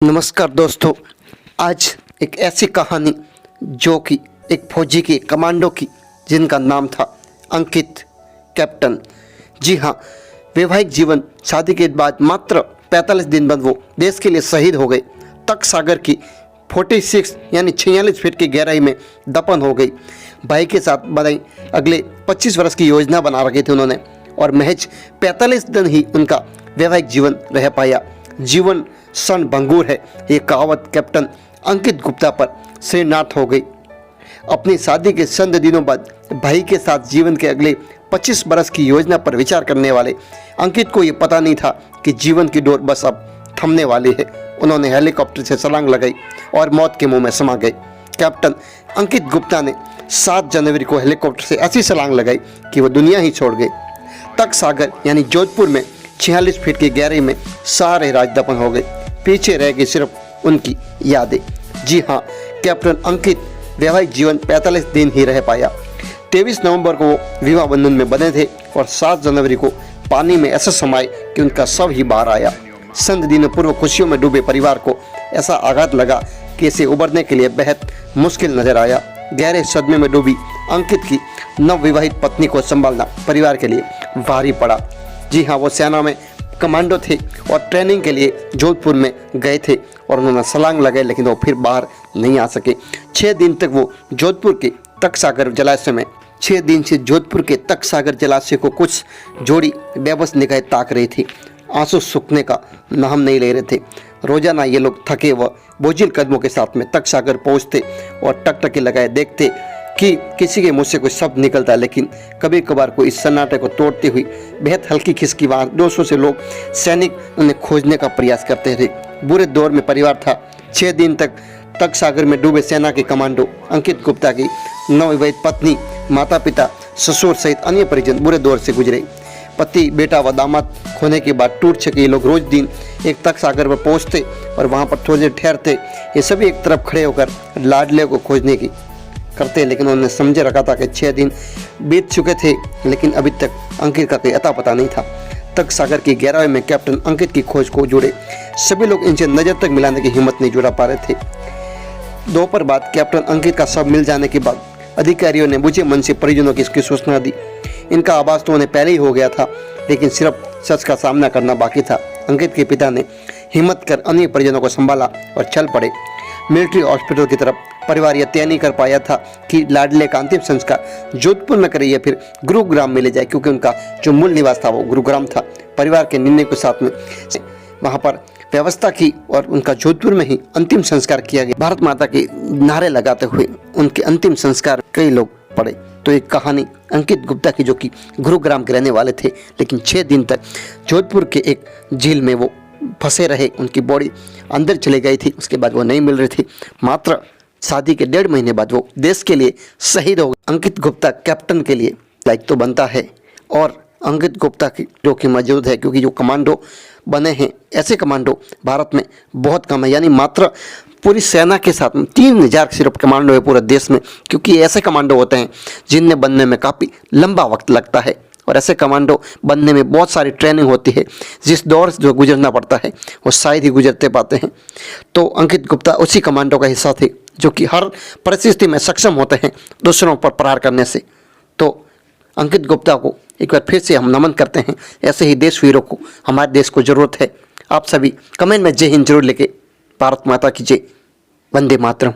नमस्कार दोस्तों, आज एक ऐसी कहानी जो कि एक फौजी के कमांडो की, जिनका नाम था अंकित कैप्टन। जी हाँ, वैवाहिक जीवन शादी के बाद मात्र 45 दिन बाद वो देश के लिए शहीद हो गए। तक सागर की 46 यानी 46 फीट की गहराई में दफन हो गई। भाई के साथ बनाई अगले 25 वर्ष की योजना बना रखी थी उन्होंने, और महज 45 दिन ही उनका वैवाहिक जीवन रह पाया। जीवन क्षण भंगुर है, ये कहावत कैप्टन अंकित गुप्ता पर श्रीनाथ हो गई। अपनी शादी के चंद दिनों बाद भाई के साथ जीवन के अगले 25 बरस की योजना पर विचार करने वाले अंकित को ये पता नहीं था कि जीवन की डोर बस अब थमने वाली है। उन्होंने हेलीकॉप्टर से छलांग लगाई और मौत के मुंह में समा गए। कैप्टन अंकित गुप्ता ने 7 जनवरी को हेलीकॉप्टर से ऐसी छलांग लगाई कि वो दुनिया ही छोड़ गए। तक सागर यानी जोधपुर में 46 फीट की गहराई में सारे राज दफन हो गए। पीछे रह गई सिर्फ उनकी यादें। जी हाँ, कैप्टन अंकित वैवाहिक जीवन 45 दिन ही रह पाया। 23 नवंबर को वो विवाह बंधन में बंधे थे और 7 जनवरी को पानी में ऐसा समाये कि उनका शव ही बाहर आया। चंद दिनों पूर्व खुशियों में डूबे परिवार को ऐसा आघात लगा कि इसे उबरने के लिए बेहद मुश्किल नजर आया। गहरे सदमे में डूबी अंकित की नवविवाहित पत्नी को संभालना परिवार के लिए भारी पड़ा। जी हाँ, वो सेना में कमांडो थे और ट्रेनिंग के लिए जोधपुर में गए थे और उन्होंने छलांग लगाई, लेकिन वो फिर बाहर नहीं आ सके। 6 दिन तक वो जोधपुर के तक सागर जलाशय में 6 दिन से जोधपुर के तक सागर जलाशय को कुछ जोड़ी बेबस निगाहें ताक रही थी। आंसू सूखने का नाम नहीं ले रहे थे। रोजाना ये लोग थके व बोझिल कदमों के साथ में तक सागर पहुँचते और टकटकी लगाए देखते कि किसी के मुंह से कोई शब्द निकलता, लेकिन कभी कभार को इस सन्नाटे को तोड़ती हुई बेहद हल्की खिसकी आवाज 200 से लोग सैनिक उन्हें खोजने का प्रयास करते थे। बुरे दौर में परिवार था। 6 दिन तक सागर में डूबे सेना के कमांडो अंकित गुप्ता की नवविवाहित पत्नी, माता पिता, ससुर सहित अन्य परिजन बुरे दौर से गुजरे। पति, बेटा व दामाद खोने के बाद टूट चुके ये लोग रोज दिन एक तक सागर पर पहुँचते और वहाँ पर थोड़ी देर ठहरते। ये सभी एक तरफ खड़े होकर लाडले को खोजने की करते, लेकिन उन्होंने समझे रखा था कि 6 दिन बीत चुके थे, लेकिन अभी तक अंकित का कोई अता पता नहीं था। तक सागर की गहराई में कैप्टन अंकित की खोज को जुड़े सभी लोग इनसे नजर तक मिलाने की हिम्मत नहीं जुटा पा रहे थे। दोपहर बाद कैप्टन अंकित का शव मिल जाने के बाद अधिकारियों ने बुझे मन से परिजनों की इसकी सूचना दी। इनका आभास तो उन्हें पहले ही हो गया था, लेकिन सिर्फ सच का सामना करना बाकी था। अंकित के पिता ने हिम्मत कर अन्य परिजनों को संभाला और चल पड़े मिलिट्री हॉस्पिटल की तरफ। परिवार यह तय नहीं कर पाया था कि लाडले का अंतिम संस्कार जोधपुर में करे या फिर गुरुग्राम में ले जाए, क्योंकि उनका जो मूल निवास था वो गुरुग्राम था। परिवार के निर्णय के साथ में वहां पर व्यवस्था की और उनका जोधपुर में ही अंतिम संस्कार किया गया। भारत माता के नारे लगाते हुए उनके अंतिम संस्कार कई लोग पड़े। तो एक कहानी अंकित गुप्ता की, जो कि गुरुग्राम के रहने वाले थे, लेकिन 6 दिन तक जोधपुर के एक झील में वो फंसे रहे। उनकी बॉडी अंदर चले गई थी, उसके बाद वो नहीं मिल रही थी। मात्र शादी के 1.5 महीने बाद वो देश के लिए शहीद हो गए। अंकित गुप्ता कैप्टन के लिए लाइक तो बनता है, और अंकित गुप्ता की जो कि मौजूद है, क्योंकि जो कमांडो बने हैं ऐसे कमांडो भारत में बहुत कम है। यानी मात्र पूरी सेना के साथ में 3000 सिर्फ कमांडो है पूरे देश में, क्योंकि ऐसे कमांडो होते हैं जिनमें बनने में काफ़ी लंबा वक्त लगता है, और ऐसे कमांडो बनने में बहुत सारी ट्रेनिंग होती है। जिस दौर से जो गुजरना पड़ता है वो शायद ही गुजरते पाते हैं। तो अंकित गुप्ता उसी कमांडो का हिस्सा थे जो कि हर परिस्थिति में सक्षम होते हैं दूसरों पर प्रहार करने से। तो अंकित गुप्ता को एक बार फिर से हम नमन करते हैं। ऐसे ही देशवीरों को हमारे देश को ज़रूरत है। आप सभी कमेंट में जय हिंद जरूर लिखे। भारत माता की जय। वंदे मातरम।